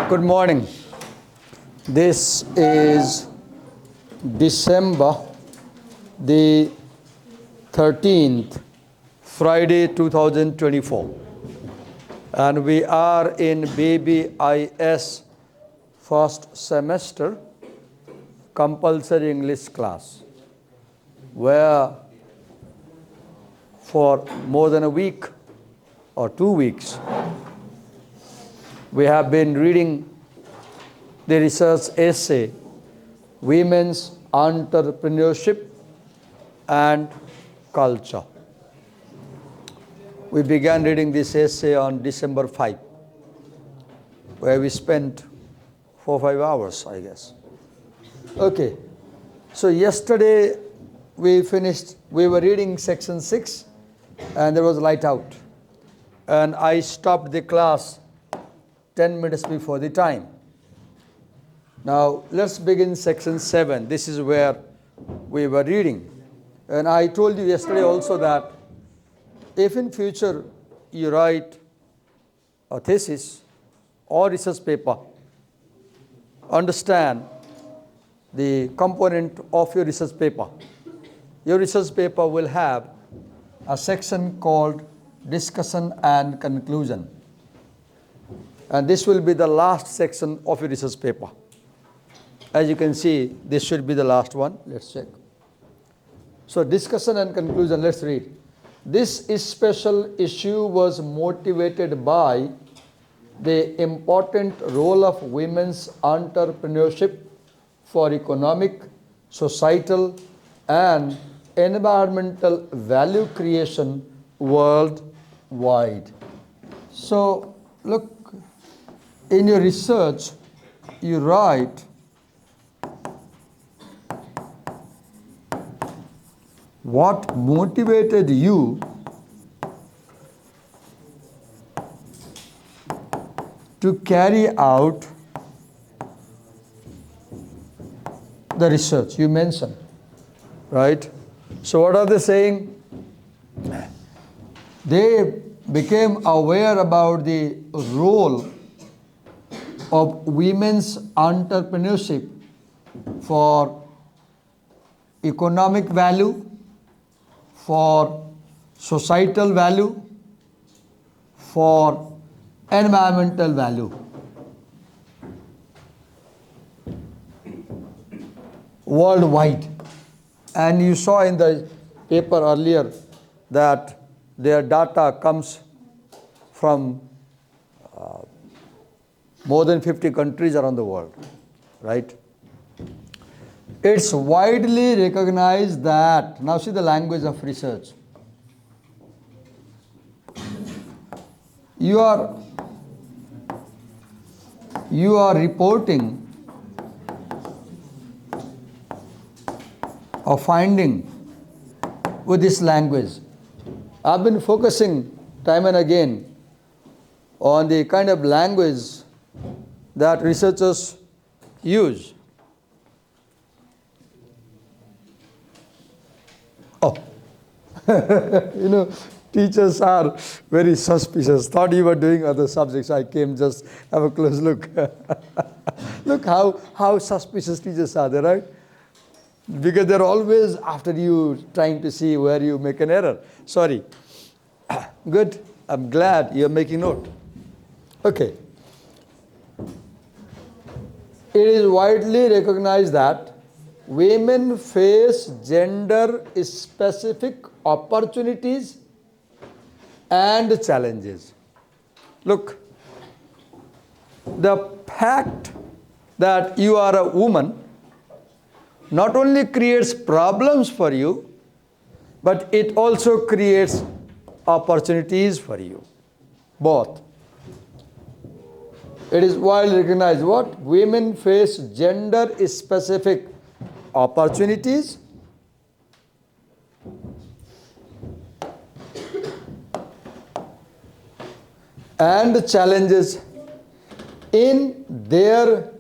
Good morning. This is December the 13th, Friday 2024. And we are in BBIS first semester compulsory English class, where for more than a week or 2 weeks, we have been reading the research essay, Women's Entrepreneurship and Culture. We began reading this essay on December 5, where we spent 4 or 5 hours, I guess. Okay, so yesterday we were reading section 6, and there was light out. And I stopped the class 10 minutes before the time. Now, let's begin section 7. This is where we were reading. And I told you yesterday also that if in future you write a thesis or research paper, understand the component of your research paper. Your research paper will have a section called Discussion and Conclusion. And this will be the last section of your research paper. As you can see, this should be the last one. Let's check. So, discussion and conclusion, let's read. This special issue was motivated by the important role of women's entrepreneurship for economic, societal, and environmental value creation worldwide. So, look, in your research, you write what motivated you to carry out the research you mentioned, right? So what are they saying? They became aware about the role of women's entrepreneurship for economic value, for societal value, for environmental value. Worldwide. And you saw in the paper earlier that their data comes from more than 50 countries around the world, right? It's widely recognized that, now see the language of research. You are reporting a finding with this language. I've been focusing time and again on the kind of language that researchers use. Oh, teachers are very suspicious. Thought you were doing other subjects. I came just have a close look. Look how suspicious teachers are, they, right? Because they're always after you, trying to see where you make an error. Sorry. Good. I'm glad you're making note. Okay. It is widely recognized that women face gender-specific opportunities and challenges. Look, the fact that you are a woman not only creates problems for you, but it also creates opportunities for you. Both. It is widely recognized what? Women face gender-specific opportunities and challenges in their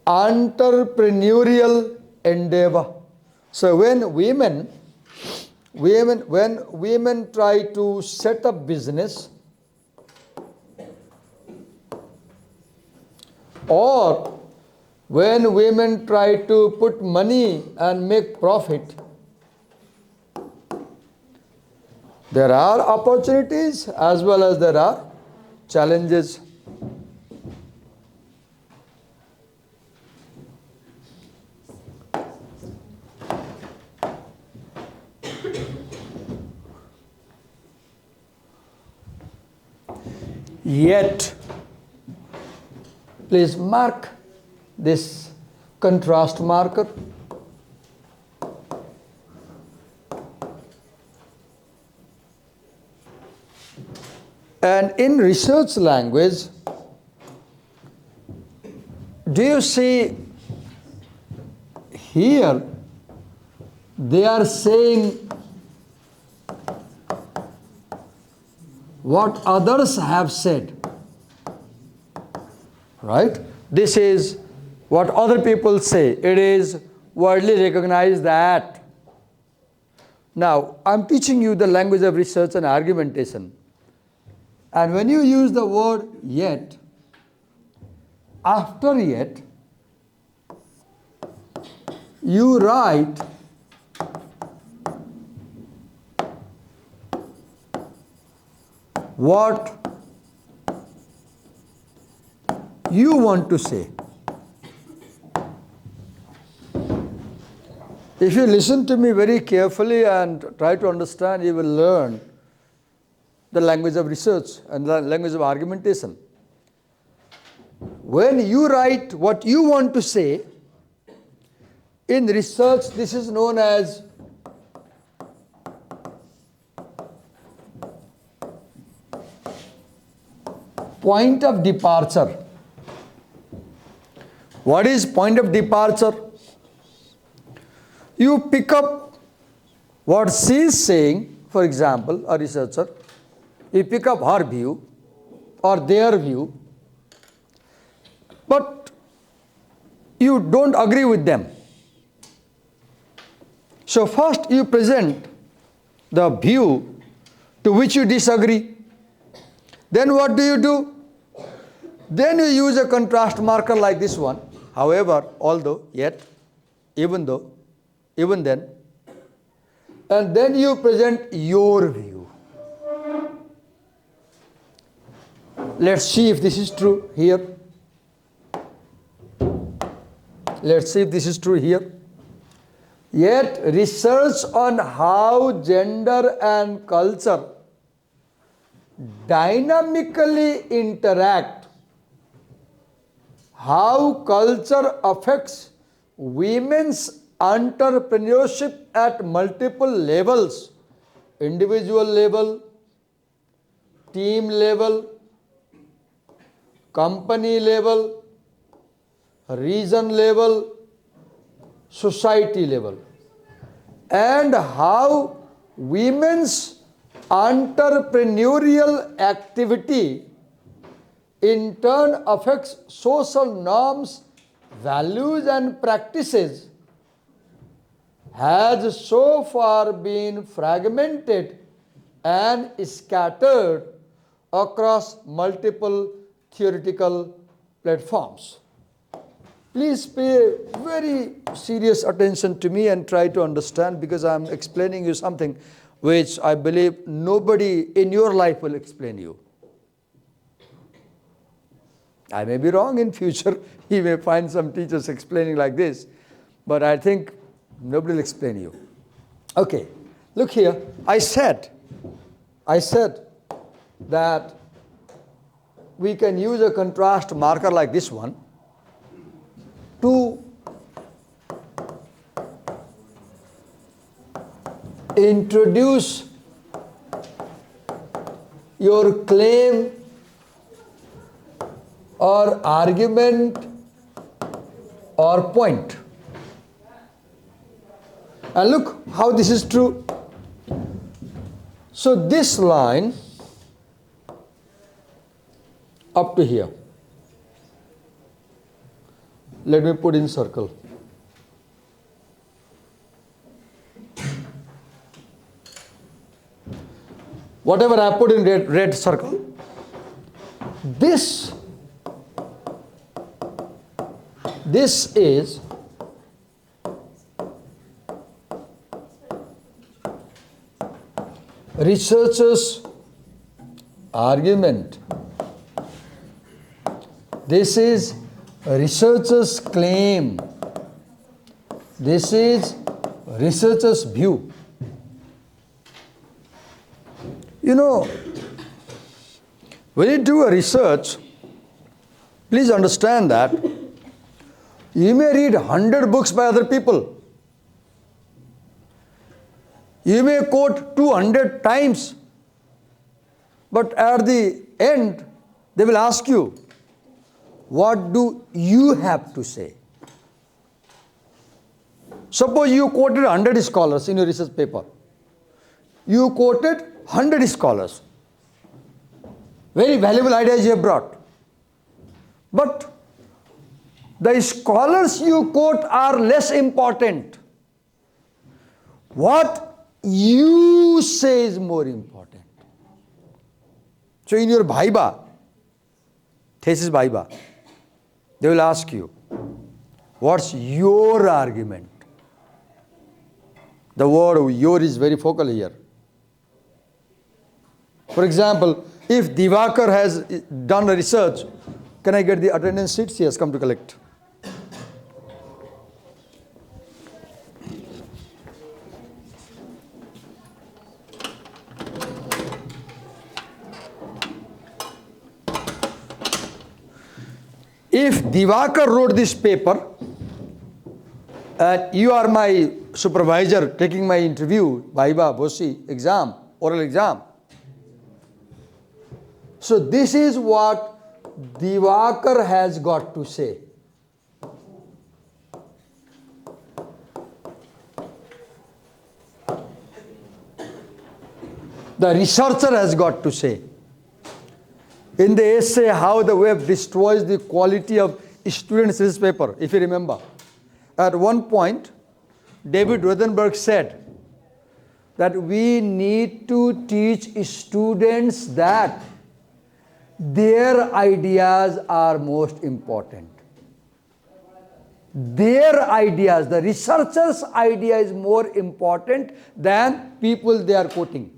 entrepreneurial endeavor. So when women try to set up business, or when women try to put money and make profit, there are opportunities as well as there are challenges. Yet, please mark this contrast marker. And in research language, do you see here they are saying what others have said, right? This is what other people say. It is widely recognized that. Now, I'm teaching you the language of research and argumentation. And when you use the word yet, after yet, you write what you want to say. If you listen to me very carefully and try to understand, you will learn the language of research and the language of argumentation. When you write what you want to say, in research this is known as point of departure. What is point of departure? You pick up what she is saying, for example, a researcher, you pick up her view or their view, but you don't agree with them. So first you present the view to which you disagree. Then what do? Then you use a contrast marker like this one. However, although, yet, even though, even then, and then you present your view. Let's see if this is true here. Let's see if this is true here. Yet research on how gender and culture dynamically interact, how culture affects women's entrepreneurship at multiple levels, individual level, team level, company level, region level, society level, and how women's entrepreneurial activity in turn affects social norms, values and practices, has so far been fragmented and scattered across multiple theoretical platforms. Please pay very serious attention to me and try to understand, because I am explaining you something which I believe nobody in your life will explain you. I may be wrong in future. You may find some teachers explaining like this, but I think nobody will explain you. Okay, look here. I said that we can use a contrast marker like this one to introduce your claim or argument or point. And look how this is true. So this line up to here, let me put in circle. Whatever I put in red circle, this This is researcher's argument. This is researcher's claim. This is researcher's view. You know, when you do a research, please understand that you may read 100 books by other people. You may quote 200 times, but at the end, they will ask you, what do you have to say? Suppose you quoted 100 scholars in your research paper. You quoted 100 scholars. Very valuable ideas you have brought. But the scholars you quote are less important. What you say is more important. So in your Viva, thesis Viva, they will ask you, what's your argument? The word your is very focal here. For example, if Divakar has done a research, can I get the attendance sheets? He has come to collect. If Divakar wrote this paper, and you are my supervisor taking my interview, Viva, Bosi, exam, oral exam. So this is what Divakar has got to say. The researcher has got to say. In the essay, How the Web Destroys the Quality of Students' Research Paper, if you remember, at one point, David Rothenberg said that we need to teach students that their ideas are most important. Their ideas, the researcher's idea is more important than people they are quoting.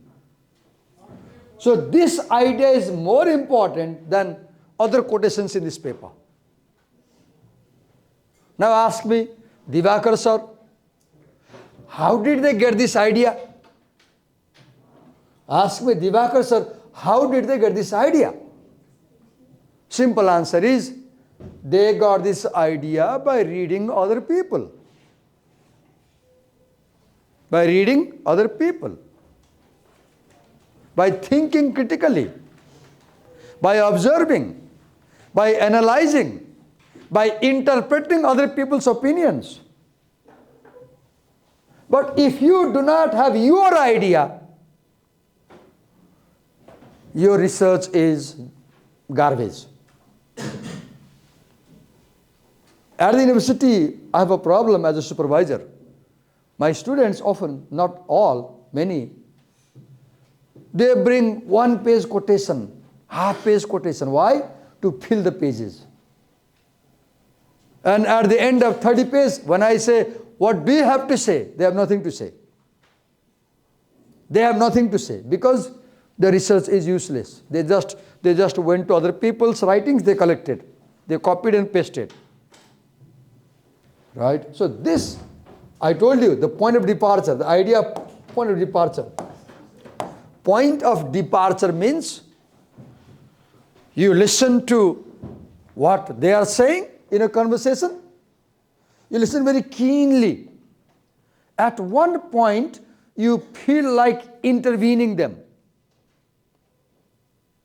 So this idea is more important than other quotations in this paper. Now ask me, Divakar sir, how did they get this idea? Ask me, Divakar sir, how did they get this idea? Simple answer is, they got this idea by reading other people. By reading other people. By thinking critically. By observing. By analyzing. By interpreting other people's opinions. But if you do not have your idea, your research is garbage. At the university, I have a problem as a supervisor. My students often, not all, many, they bring one-page quotation, half-page quotation. Why? To fill the pages. And at the end of 30 pages, when I say, what do you have to say? They have nothing to say. They have nothing to say because the research is useless. They just went to other people's writings, they collected. They copied and pasted. Right? So this, I told you, the point of departure, the idea of point of departure. Point of departure means you listen to what they are saying in a conversation. You listen very keenly. At one point, you feel like intervening them.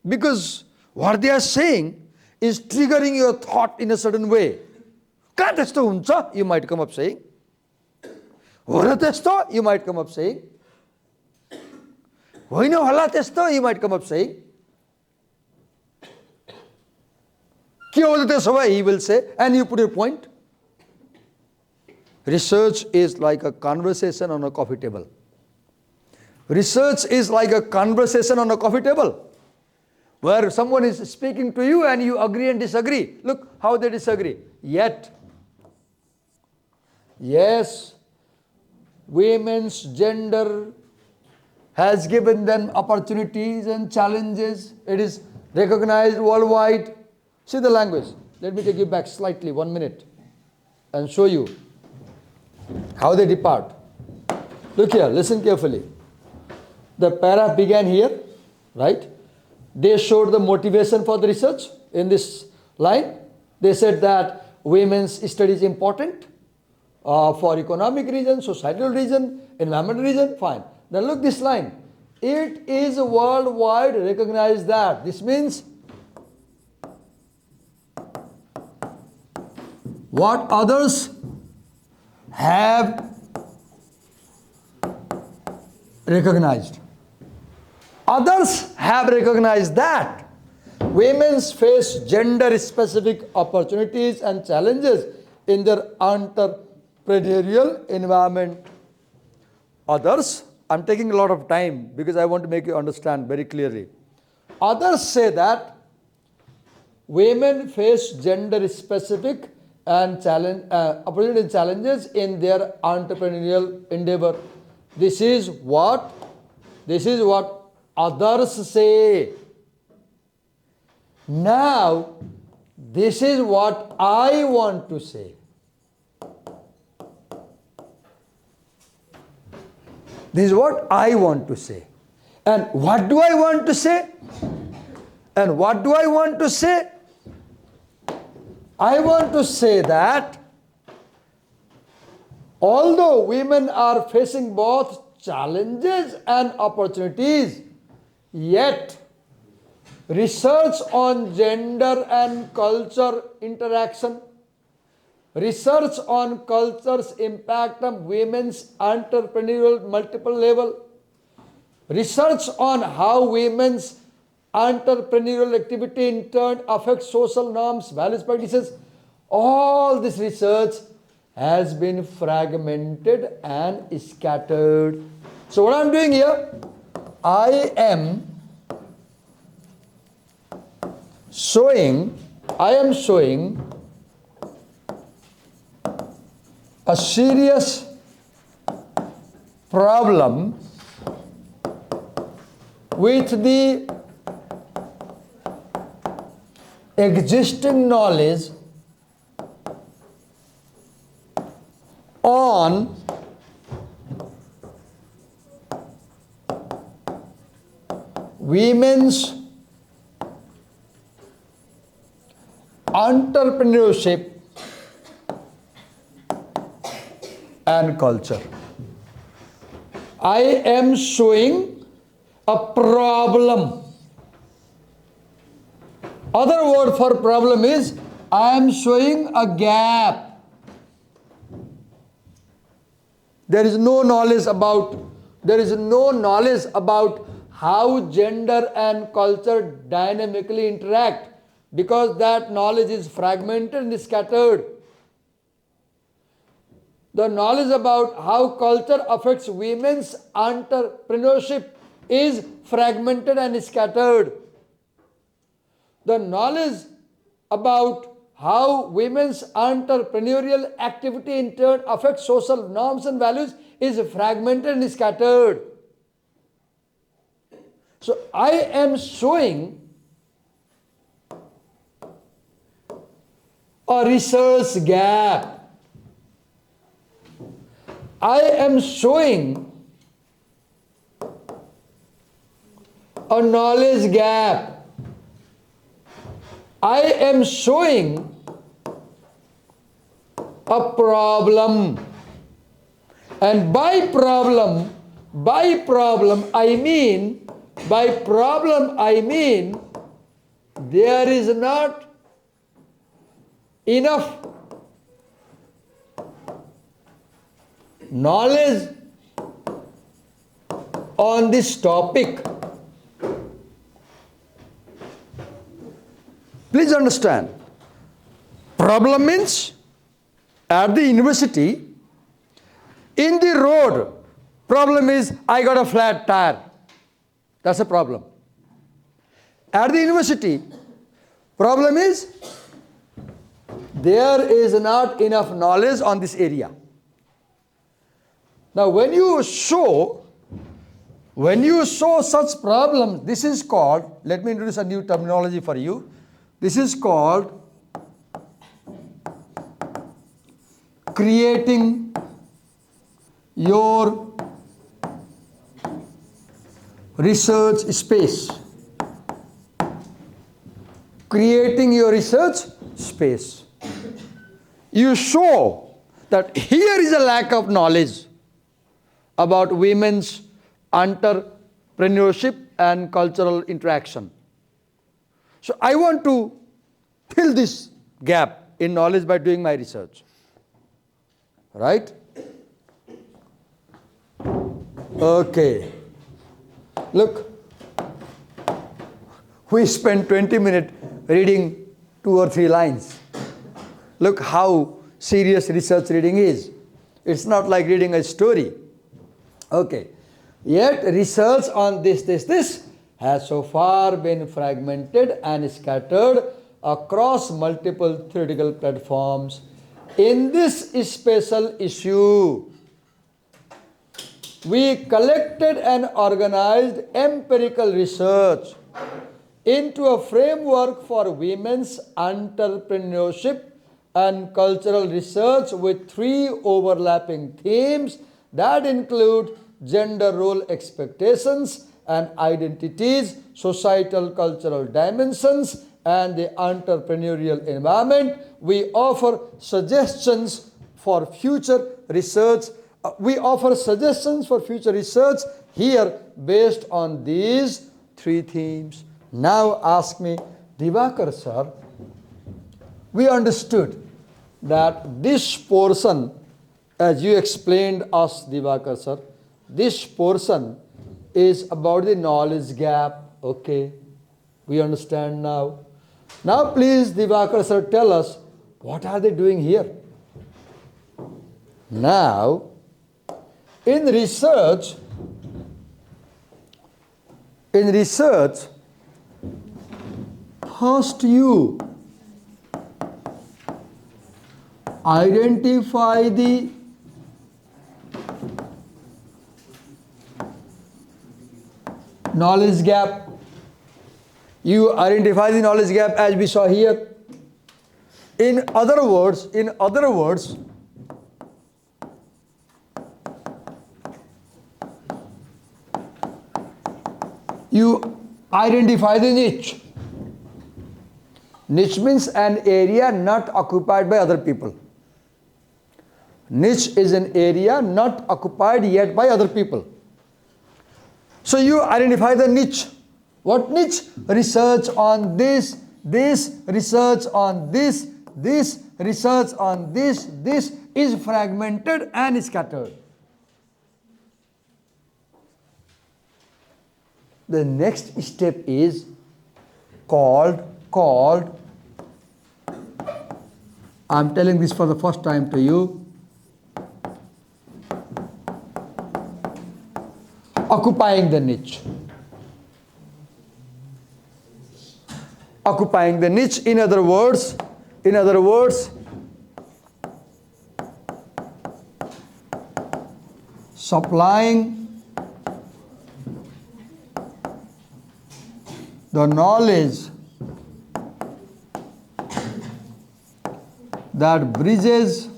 Because what they are saying is triggering your thought in a certain way. You might come up saying. You might come up saying. You might come up saying. He will say, and you put your point. Research is like a conversation on a coffee table. Research is like a conversation on a coffee table, where someone is speaking to you and you agree and disagree. Look how they disagree. Yet, Yes, women's gender has given them opportunities and challenges. It is recognized worldwide. See the language. Let me take you back slightly, 1 minute, and show you how they depart. Look here, listen carefully. The para began here, right? They showed the motivation for the research in this line. They said that women's study is important for economic reason, societal reason, environmental reason, fine. Now look this line. It is worldwide recognized that. This means what others have recognized. Others have recognized that women face gender-specific opportunities and challenges in their entrepreneurial environment. Others, I'm taking a lot of time because I want to make you understand very clearly. Others say that women face gender-specific and opportunity and challenges in their entrepreneurial endeavor. This is what others say. Now, this is what I want to say. This is what I want to say. And what do I want to say? And what do I want to say? I want to say that although women are facing both challenges and opportunities, yet research on gender and culture interaction, research on culture's impact on women's entrepreneurial multiple level, research on how women's entrepreneurial activity in turn affects social norms, values, practices, all this research has been fragmented and scattered. So what I'm doing here, I am showing a serious problem with the existing knowledge on women's entrepreneurship and culture. I am showing a problem. Other word for problem is I am showing a gap. There is no knowledge about how gender and culture dynamically interact, because that knowledge is fragmented and scattered. The knowledge about how culture affects women's entrepreneurship is fragmented and scattered. The knowledge about how women's entrepreneurial activity in turn affects social norms and values is fragmented and scattered. So I am showing a research gap. I am showing a knowledge gap. I am showing a problem. And by problem I mean there is not enough knowledge on this topic. Please understand, problem means at the university, in the road, problem is I got a flat tire. That's a problem. At the university, problem is there is not enough knowledge on this area. Now when you show such problems, this is called, let me introduce a new terminology for you. This is called creating your research space. Creating your research space. You show that here is a lack of knowledge about women's entrepreneurship and cultural interaction. So I want to fill this gap in knowledge by doing my research. Right? Okay. Look, we spent 20 minutes reading 2 or 3 lines. Look how serious research reading is. It's not like reading a story. Okay. Yet research on this has so far been fragmented and scattered across multiple theoretical platforms. In this special issue, we collected and organized empirical research into a framework for women's entrepreneurship and cultural research with 3 overlapping themes that include gender role expectations and identities, societal cultural dimensions, and the entrepreneurial environment. We offer suggestions for future research. Here based on these 3 themes. Now ask me, Divakar sir, we understood that this portion, as you explained us, Divakar sir, this portion is about the knowledge gap. Okay, we understand now. Now please, Divakar sir, tell us, what are they doing here? Now, in research, first you identify the knowledge gap. You identify the knowledge gap as we saw here. In other words, you identify the niche. Niche means an area not occupied by other people. Niche is an area not occupied yet by other people. So you identify the niche. What niche? Research on this, research on this, research on this is fragmented and scattered. The next step is called, I'm telling this for the first time to you, occupying the niche. Occupying the niche, in other words, supplying the knowledge that bridges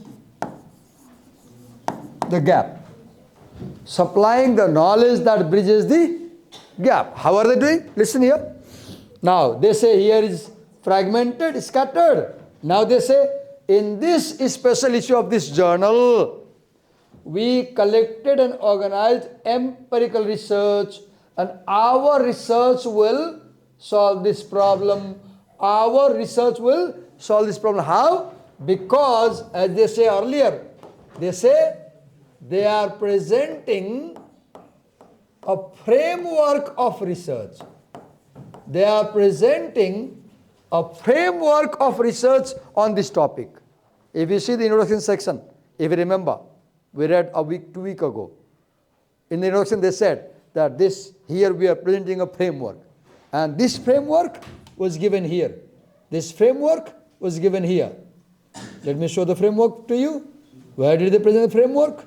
the gap. Supplying the knowledge that bridges the gap. How are they doing? Listen here. Now they say here is fragmented, scattered. Now they say in this special issue of this journal, we collected and organized empirical research, and our research will solve this problem. Our research will solve this problem. How? Because, as they say earlier, they say they are presenting a framework of research. They are presenting a framework of research on this topic. If you see the introduction section, if you remember, we read 2 weeks ago. In the introduction they said that here we are presenting a framework. And this framework was given here. This framework was given here. Let me show the framework to you. Where did they present the framework?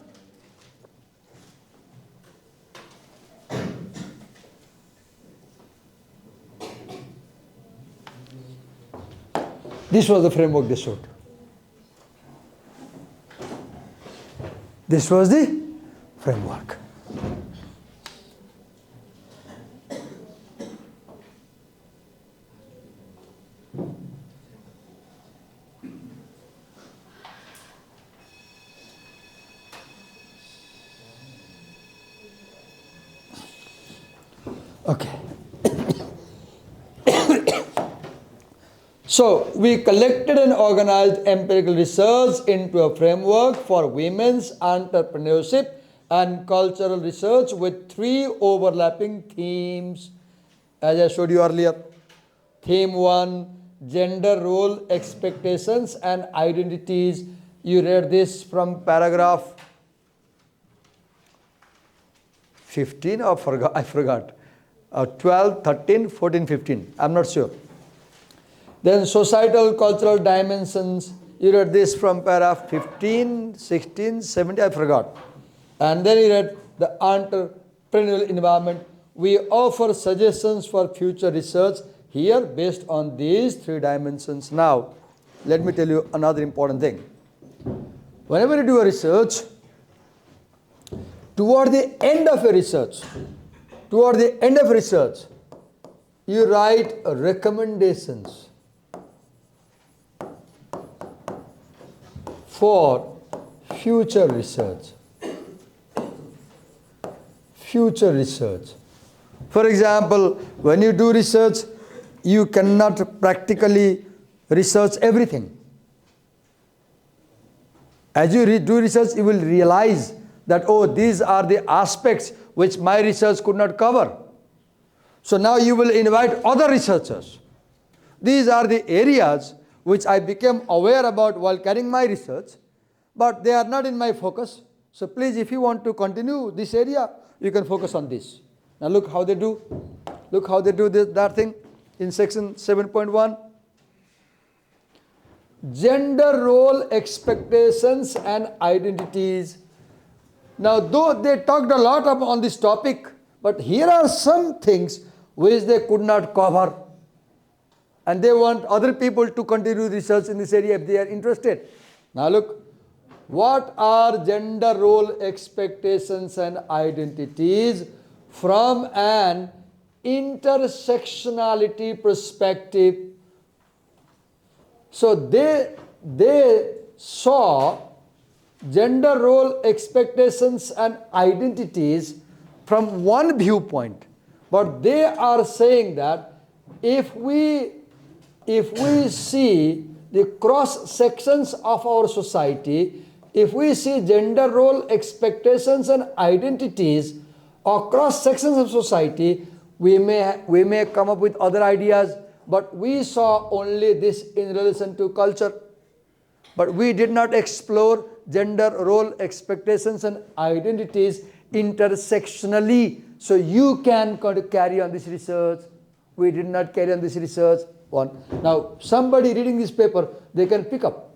This was the framework they showed. This was the framework. Okay. So we collected and organized empirical research into a framework for women's entrepreneurship and cultural research with 3 overlapping themes, as I showed you earlier. Theme 1, gender role, expectations and identities. You read this from paragraph 15 or I forgot. 12, 13, 14, 15. I'm not sure. Then societal, cultural dimensions. You read this from paragraph 15, 16, 17, I forgot. And then you read the entrepreneurial environment. We offer suggestions for future research here based on these 3 dimensions. Now, let me tell you another important thing. Whenever you do a research, toward the end of a research, you write recommendations for future research. For example, when you do research, you cannot practically research everything. As you do research, you will realize that, oh, these are the aspects which my research could not cover. So now you will invite other researchers. These are the areas which I became aware about while carrying my research, but they are not in my focus. So please, if you want to continue this area, you can focus on this. Now look how they do. Look how they do that thing in section 7.1. Gender role, expectations and identities. Now, though they talked a lot on this topic, but here are some things which they could not cover. And they want other people to continue research in this area if they are interested. Now look, what are gender role, expectations and identities from an intersectionality perspective? So they saw gender role, expectations and identities from one viewpoint, but they are saying that if we see the cross sections of our society, if we see gender role, expectations and identities across sections of society, we may come up with other ideas, but we saw only this in relation to culture. But we did not explore gender role, expectations and identities intersectionally. So you can carry on this research. We did not carry on this research. One. Now, somebody reading this paper, they can pick up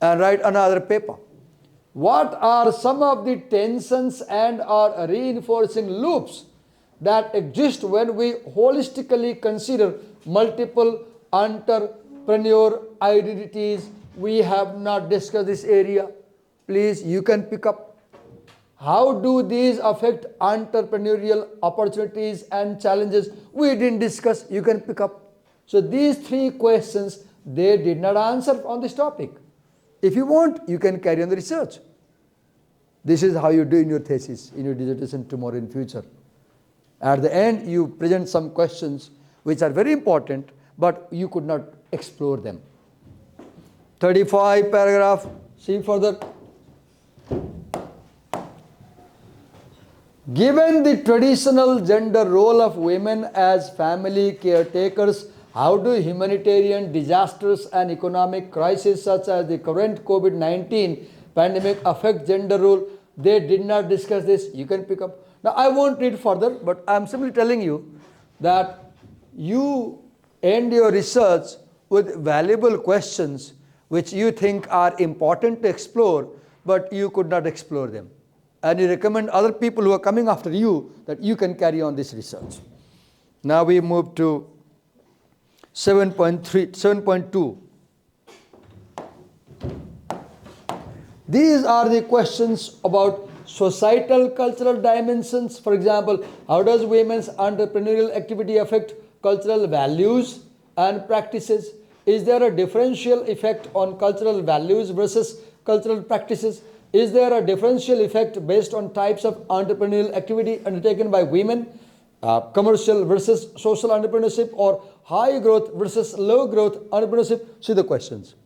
and write another paper. What are some of the tensions and or reinforcing loops that exist when we holistically consider multiple entrepreneur identities? We have not discussed this area. Please, you can pick up. How do these affect entrepreneurial opportunities and challenges? We didn't discuss. You can pick up. So these 3 questions, they did not answer on this topic. If you want, you can carry on the research. This is how you do in your thesis, in your dissertation tomorrow in future. At the end, you present some questions which are very important, but you could not explore them. 35 paragraph, see further. Given the traditional gender role of women as family caretakers, how do humanitarian disasters and economic crises such as the current COVID-19 pandemic affect gender role? They did not discuss this. You can pick up. Now, I won't read further, but I'm simply telling you that you end your research with valuable questions which you think are important to explore, but you could not explore them. And you recommend other people who are coming after you that you can carry on this research. Now we move to 7.2. These are the questions about societal cultural dimensions. For example, how does women's entrepreneurial activity affect cultural values and practices? Is there a differential effect on cultural values versus cultural practices? Is there a differential effect based on types of entrepreneurial activity undertaken by women, commercial versus social entrepreneurship, or high growth versus low growth entrepreneurship? See the questions.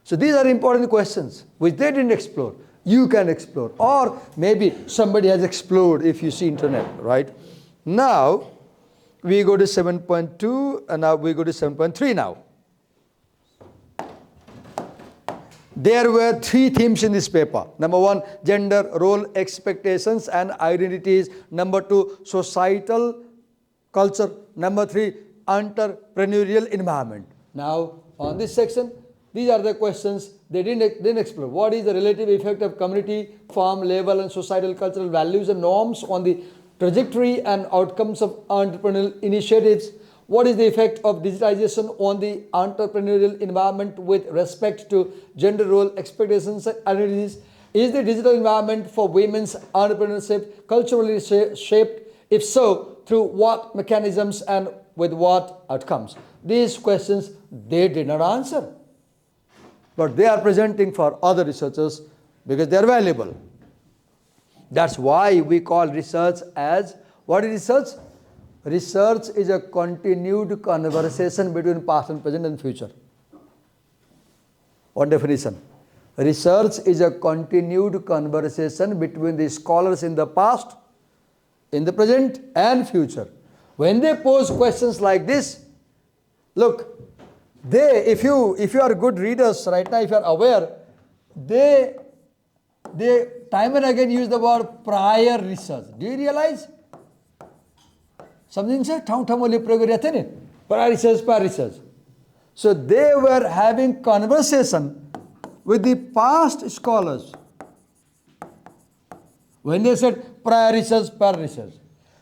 So these are important questions which they didn't explore. You can explore, or maybe somebody has explored if you see internet, right? Now we go to 7.2 and now we go to 7.3 now. There were 3 themes in this paper. Number 1, gender, role, expectations and identities. Number 2, societal culture. Number 3, entrepreneurial environment. Now on this section, these are the questions they didn't explore. What is the relative effect of community, farm level and societal cultural values and norms on the trajectory and outcomes of entrepreneurial initiatives? What is the effect of digitization on the entrepreneurial environment with respect to gender role, expectations and identities? Is the digital environment for women's entrepreneurship culturally shaped? If so, through what mechanisms and with what outcomes? These questions they did not answer, but they are presenting for other researchers because they are valuable. That's why we call research as, what is research? Research is a continued conversation between past and present and future. One definition. Research is a continued conversation between the scholars in the past, in the present and future. When they pose questions like this, look, if you are good readers right now, if you are aware, they time and again use the word prior research. Do you realize? Something said, prior research. So they were having conversation with the past scholars when they said prior research.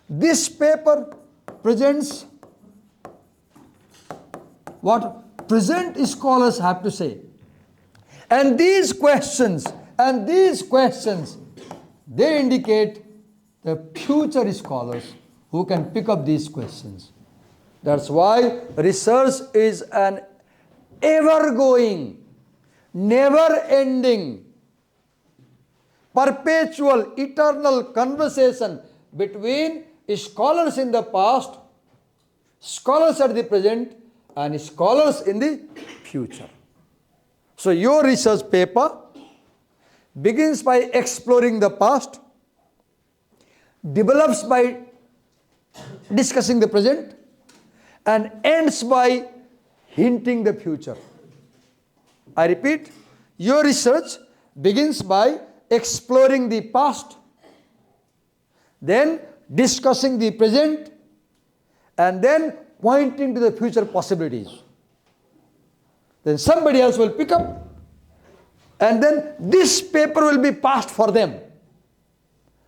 This paper presents what present scholars have to say. And these questions, they indicate the future scholars who can pick up these questions. That's why research is an ever-going, never-ending, perpetual, eternal conversation between scholars in the past, scholars at the present, and scholars in the future. So your research paper begins by exploring the past, develops by discussing the present, and ends by hinting the future. I repeat, your research begins by exploring the past, then discussing the present, and then pointing to the future possibilities. Then somebody else will pick up, and then this paper will be passed for them.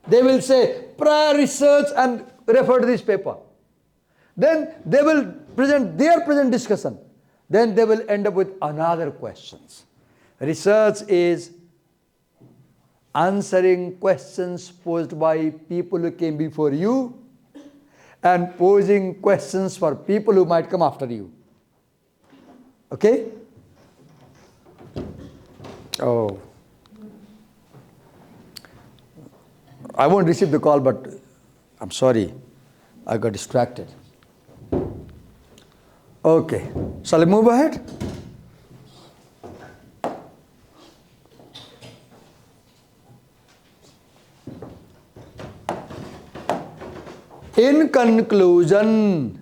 They will say prior research and refer to this paper. Then they will present their present discussion. Then they will end up with another questions. Research is answering questions posed by people who came before you and posing questions for people who might come after you. Okay? Oh. I won't receive the call, but I'm sorry. I got distracted. Okay. Shall I move ahead? In conclusion,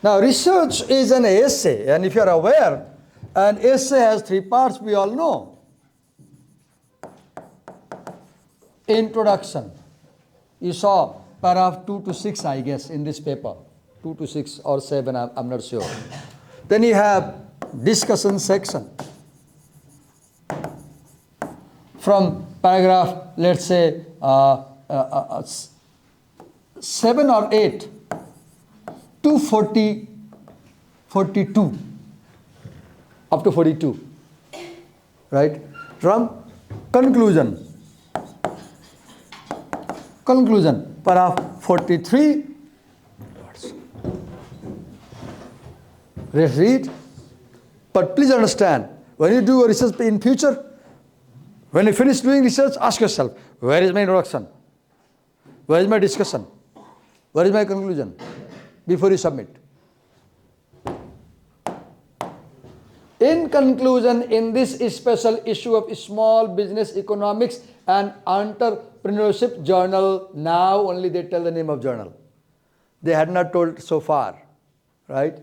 now research is an essay, and if you are aware, an essay has 3 parts, we all know. Introduction. You saw paragraph 2 to 6, I guess, in this paper. 2 to 6 or 7, I'm not sure. Then you have discussion section. From paragraph, let's say, 7 or 8 to 42, up to 42, right? From Conclusion. Conclusion. Paragraph 43. Let's read. But please understand, when you do a research in future, when you finish doing research, ask yourself, where is my introduction? Where is my discussion? Where is my conclusion? Before you submit. In conclusion, in this special issue of Small Business Economics and Entrepreneurship Journal, now only they tell the name of journal. They had not told so far, right?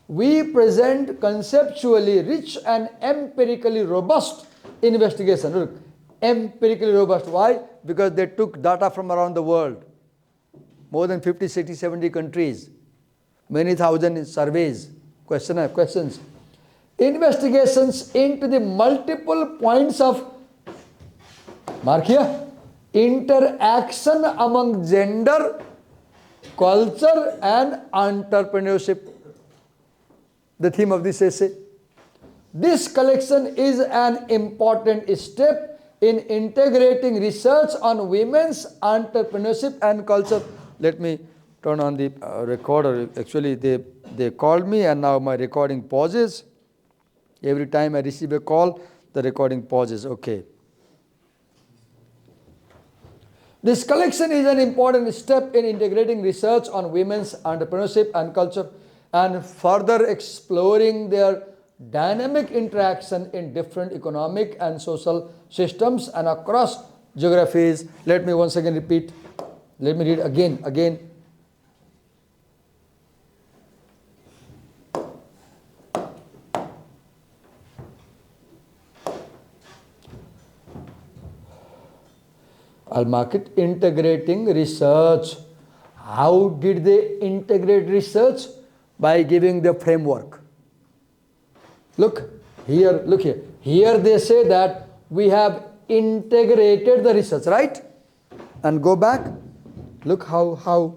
We present conceptually rich and empirically robust investigation. Look, empirically robust. Why? Because they took data from around the world. More than 50, 60, 70 countries. Many thousand surveys, questions. Investigations into the multiple points of, mark here, interaction among gender, culture and entrepreneurship. The theme of this essay. This collection is an important step in integrating research on women's entrepreneurship and culture. Let me turn on the recorder. Actually, they called me and now my recording pauses. Every time I receive a call, the recording pauses. Okay. This collection is an important step in integrating research on women's entrepreneurship and culture and further exploring their dynamic interaction in different economic and social systems and across geographies. Let me once again repeat. Let me read again. I'll mark it, integrating research. How did they integrate research? By giving the framework. Look here. Here they say that we have integrated the research, right? And go back. Look how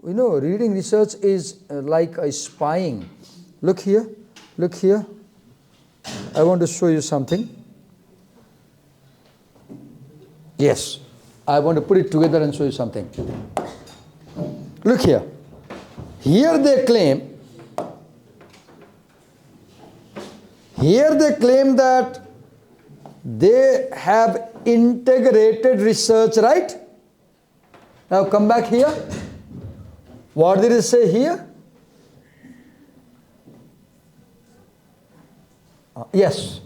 reading research is like a spying. Look here. I want to show you something. Yes. I want to put it together and show you something. Look here. Here they claim that they have integrated research, right? Now come back here. What did it say here? Yes.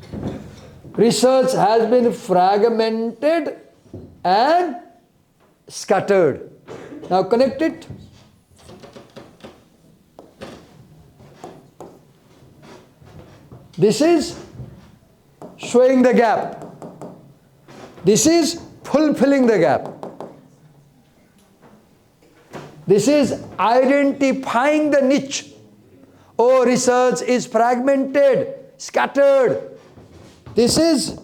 Research has been fragmented and scattered. Now connect it. This is showing the gap. This is fulfilling the gap. This is identifying the niche. Oh, research is fragmented, scattered. This is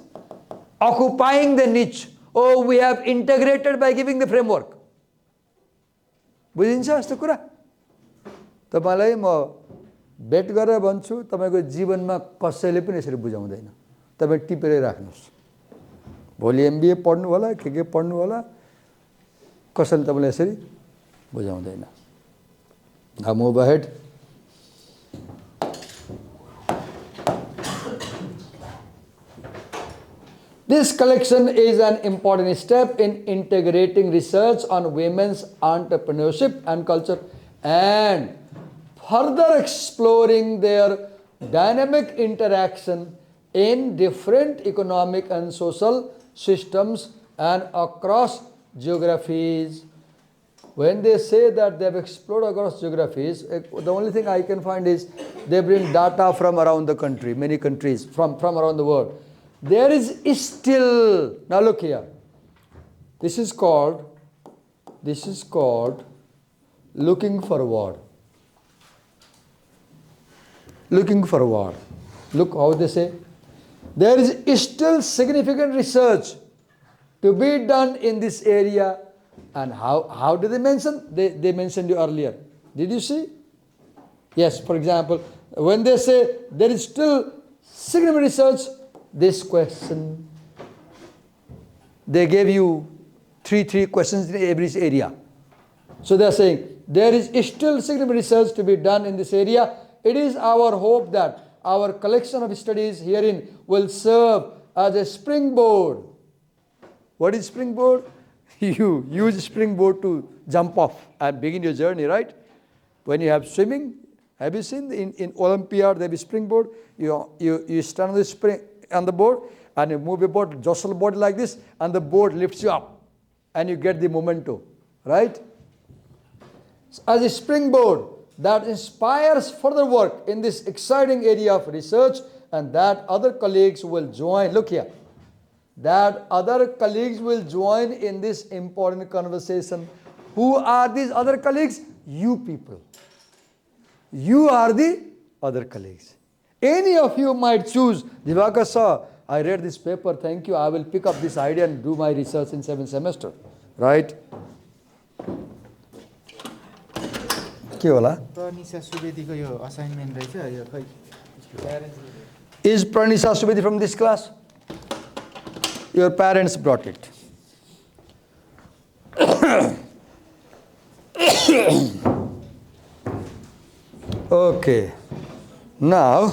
occupying the niche. Oh, we have integrated by giving the framework. बुझिन्छ यस्तो कुरा? तपाईलाई म बेट गरेर भन्छु, तपाईको जीवनमा कसैले पनि यसरी बुझाउँदैन। तपाई टिपेर राख्नुस्। भोलि एमबीए पढ्नु होला, के पढ्नु होला, कसैले तपाईलाई यसरी बुझाउँदैन। Now move ahead. This collection is an important step in integrating research on women's entrepreneurship and culture and further exploring their dynamic interaction in different economic and social systems and across geographies. When they say that they have explored across geographies, the only thing I can find is they bring data from around the country, many countries, from around the world. There is still, now look here, this is called looking forward. Looking forward. Look how they say, there is still significant research to be done in this area. And how do they mention? They mentioned you earlier. Did you see? Yes, for example, when they say there is still significant research, this question, they gave you three questions in every area. So they are saying, there is still significant research to be done in this area. It is our hope that our collection of studies herein will serve as a springboard. What is springboard? You use springboard to jump off and begin your journey, right? When you have swimming, have you seen in Olympiad, there is springboard? You stand on the spring on the board and you move your board, jostle the board like this, and the board lifts you up and you get the momentum, right? As a springboard that inspires further work in this exciting area of research, and that other colleagues will join. Look here. That other colleagues will join in this important conversation. Who are these other colleagues? You people. You are the other colleagues. Any of you might choose, Divakar sir, I read this paper, thank you, I will pick up this idea and do my research in 7th semester. Right? के होला? Is Pranisa Subedi from this class? Your parents brought it. Okay. Now,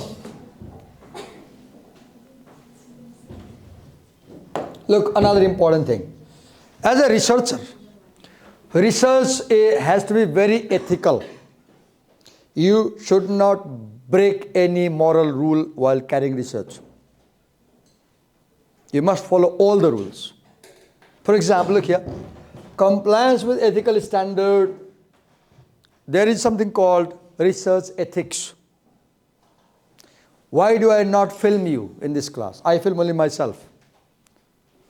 look, another important thing. As a researcher, research has to be very ethical. You should not break any moral rule while carrying research. You must follow all the rules. For example, look here. Compliance with ethical standard. There is something called research ethics. Why do I not film you in this class? I film only myself.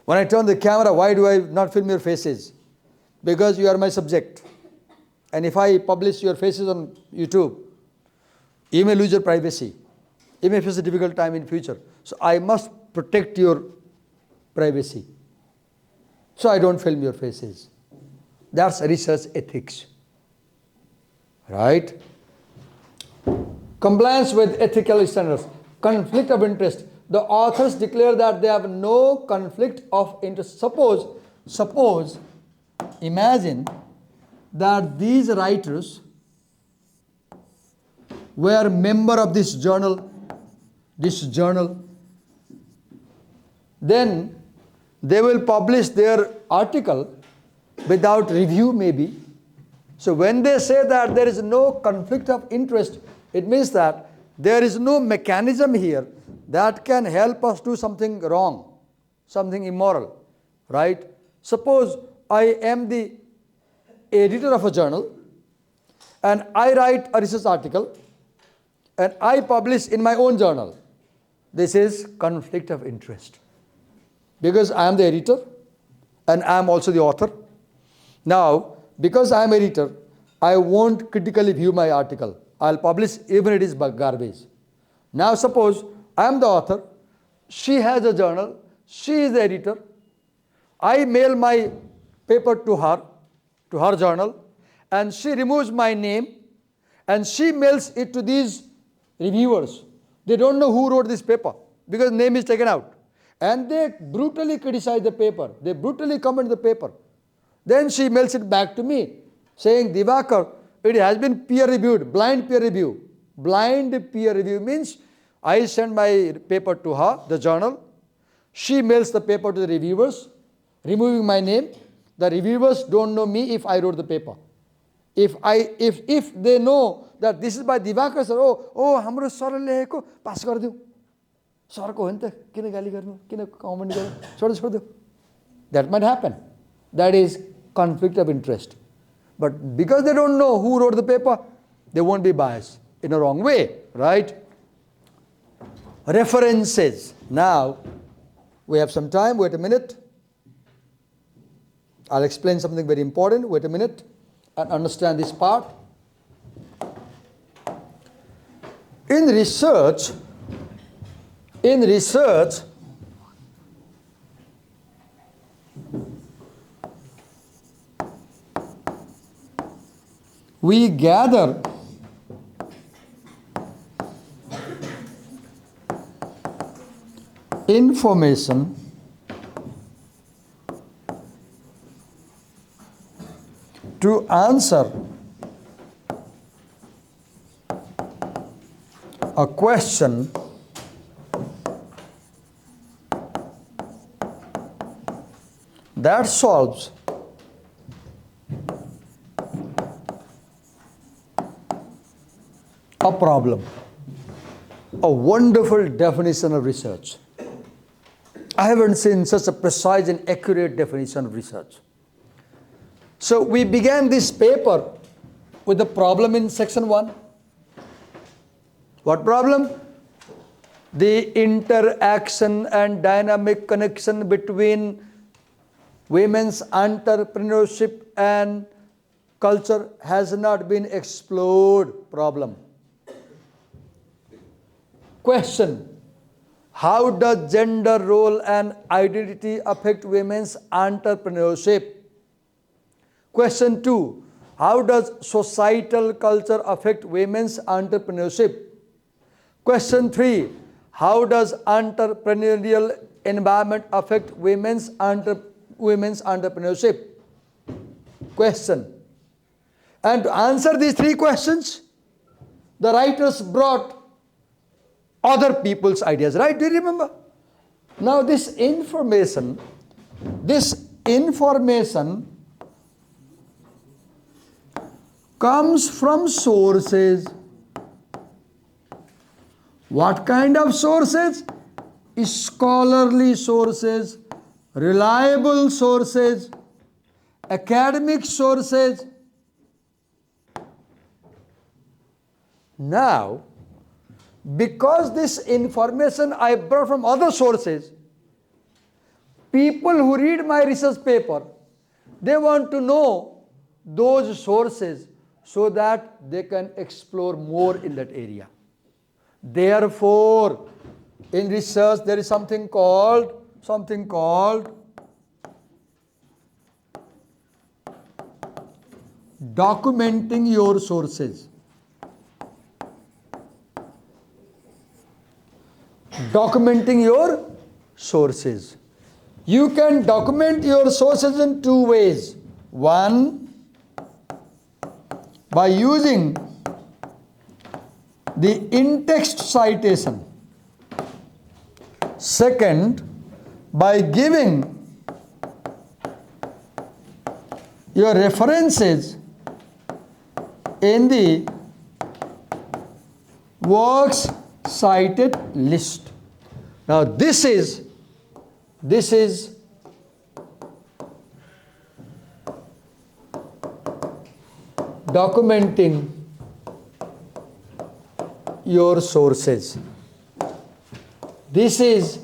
When I turn the camera, why do I not film your faces? Because you are my subject. And if I publish your faces on YouTube, you may lose your privacy. You may face a difficult time in future. So I must protect your privacy. So I don't film your faces. That's research ethics. Right? Compliance with ethical standards. Conflict of interest. The authors declare that they have no conflict of interest. Suppose, imagine that these writers were member of this journal, then they will publish their article without review maybe. So when they say that there is no conflict of interest, it means that there is no mechanism here that can help us do something wrong, something immoral, right? Suppose I am the editor of a journal and I write a research article and I publish in my own journal. This is conflict of interest. Because I am the editor and I am also the author. Now, because I am editor, I won't critically view my article. I'll publish even it is garbage. Now suppose I am the author, she has a journal, she is the editor. I mail my paper to her journal, and she removes my name and she mails it to these reviewers. They don't know who wrote this paper because name is taken out. And they brutally criticize the paper. They brutally comment the paper. Then she mails it back to me saying, Divakar, it has been peer reviewed, blind peer review. Blind peer review means I send my paper to her, the journal. She mails the paper to the reviewers, removing my name. The reviewers don't know me if I wrote the paper. If they know that this is by Divakar sir, hamro sir le leko pass gardiu. Sir ko hente kine gali garnu, kine comment garnu, chhod. That might happen. That is conflict of interest. But because they don't know who wrote the paper, they won't be biased in a wrong way, right? References. Now, we have some time. Wait a minute. I'll explain something very important. Wait a minute and understand this part. In research, we gather information to answer a question that solves a problem. A wonderful definition of research. I haven't seen such a precise and accurate definition of research. So we began this paper with the problem in section 1. What problem? The interaction and dynamic connection between women's entrepreneurship and culture has not been explored. Problem. Question. How does gender role and identity affect women's entrepreneurship? Question 2. How does societal culture affect women's entrepreneurship? Question 3. How does entrepreneurial environment affect women's entrepreneurship? Question. And to answer these 3 questions, the writers brought other people's ideas, right? Do you remember? Now this information comes from sources. What kind of sources? Scholarly sources, reliable sources, academic sources. Now, because this information I brought from other sources, people who read my research paper, they want to know those sources so that they can explore more in that area. Therefore, in research there is something called documenting your sources. Documenting your sources. You can document your sources in 2 ways. One, by using the in-text citation. Second, by giving your references in the works cited list. Now this is documenting your sources. This is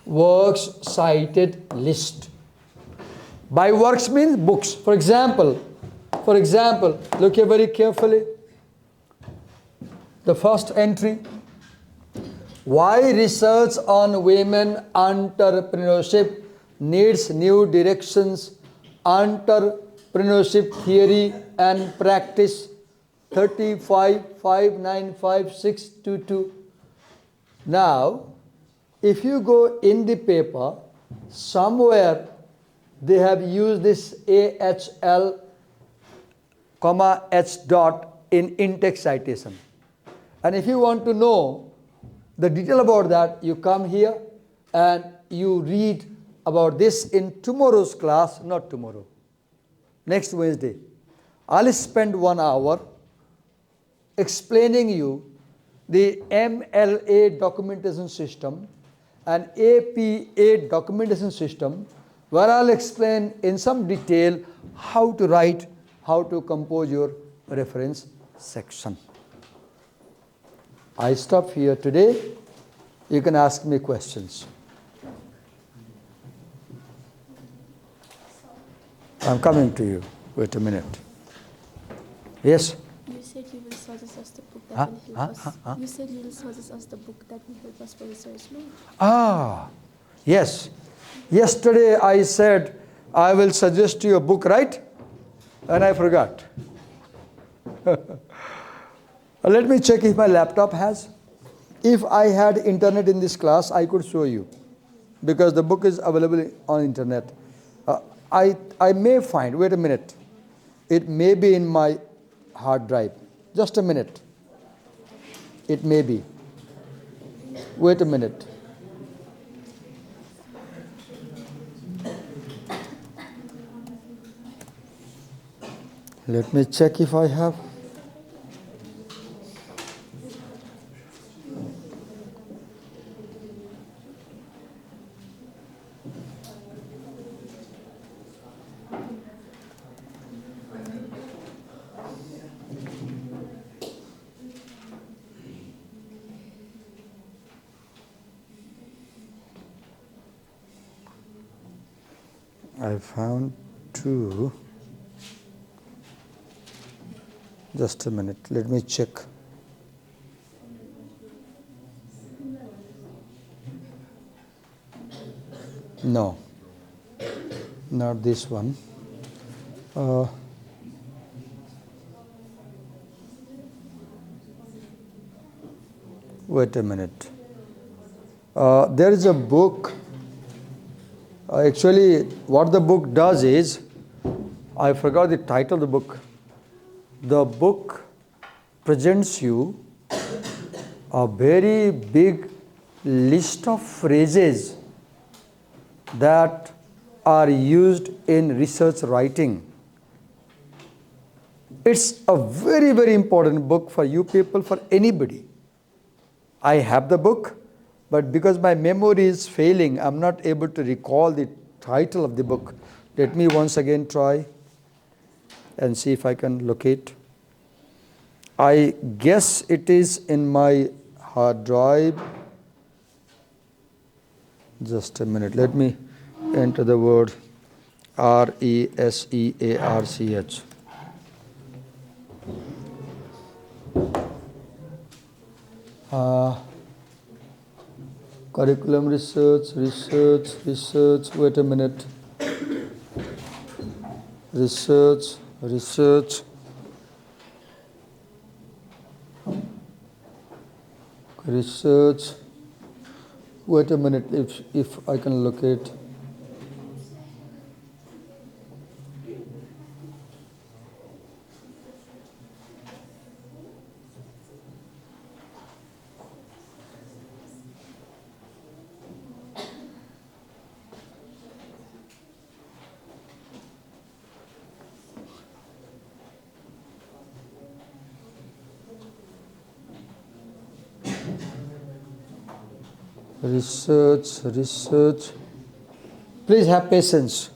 works cited list. By works means books. For example, look here very carefully. The first entry. Why research on women entrepreneurship needs new directions. Entrepreneurship theory and practice. 35595622. Now, if you go in the paper, somewhere they have used this AHL, H dot in in-text citation. And if you want to know the detail about that, you come here and you read about this in tomorrow's class, not tomorrow, next Wednesday. I'll spend 1 hour explaining you the MLA documentation system and APA documentation system, where I'll explain in some detail how to write, how to compose your reference section. I stop here today. You can ask me questions. I'm coming to you. Wait a minute. Yes? You said you will suggest us the book that will help us. You said you will suggest us the book that will help us for research, no? Yes. Yesterday I said I will suggest you a book, right? And I forgot. Let me check if my laptop has. If I had internet in this class, I could show you, because the book is available on internet. I may find, wait a minute, it may be in my hard drive. Just a minute. It may be. Wait a minute. Let me check if I have. I found two. Just a minute. Let me check. No, not this one. Wait a minute. There is a book. Actually, what the book does is, I forgot the title of the book. The book presents you a very big list of phrases that are used in research writing. It's a very, very important book for you people, for anybody. I have the book, but because my memory is failing, I'm not able to recall the title of the book. Let me once again try and see if I can locate. I guess it is in my hard drive. Just a minute. Let me enter the word research. Curriculum research. Wait a minute. Research. Wait a minute, if I can locate. Research. Please have patience.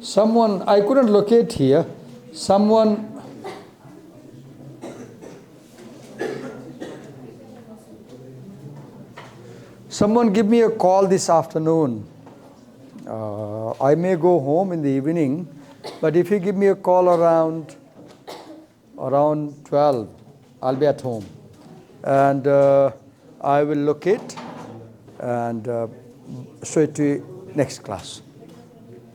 Someone, I couldn't locate here. Someone give me a call this afternoon. I may go home in the evening, but if you give me a call around 12, I'll be at home. And I will locate and show it to you next class.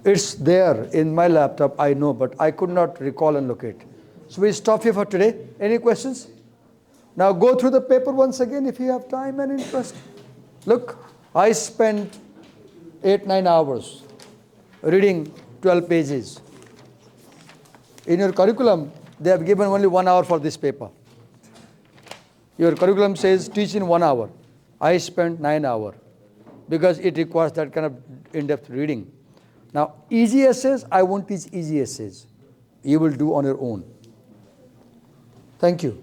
It's there in my laptop, I know, but I could not recall and locate. So we stop here for today. Any questions? Now go through the paper once again if you have time and interest. Look, I spent 8-9 hours reading 12 pages. In your curriculum, they have given only 1 hour for this paper. Your curriculum says teach in 1 hour. I spent 9 hours because it requires that kind of in-depth reading. Now, easy essays, I won't teach easy essays. You will do on your own. Thank you.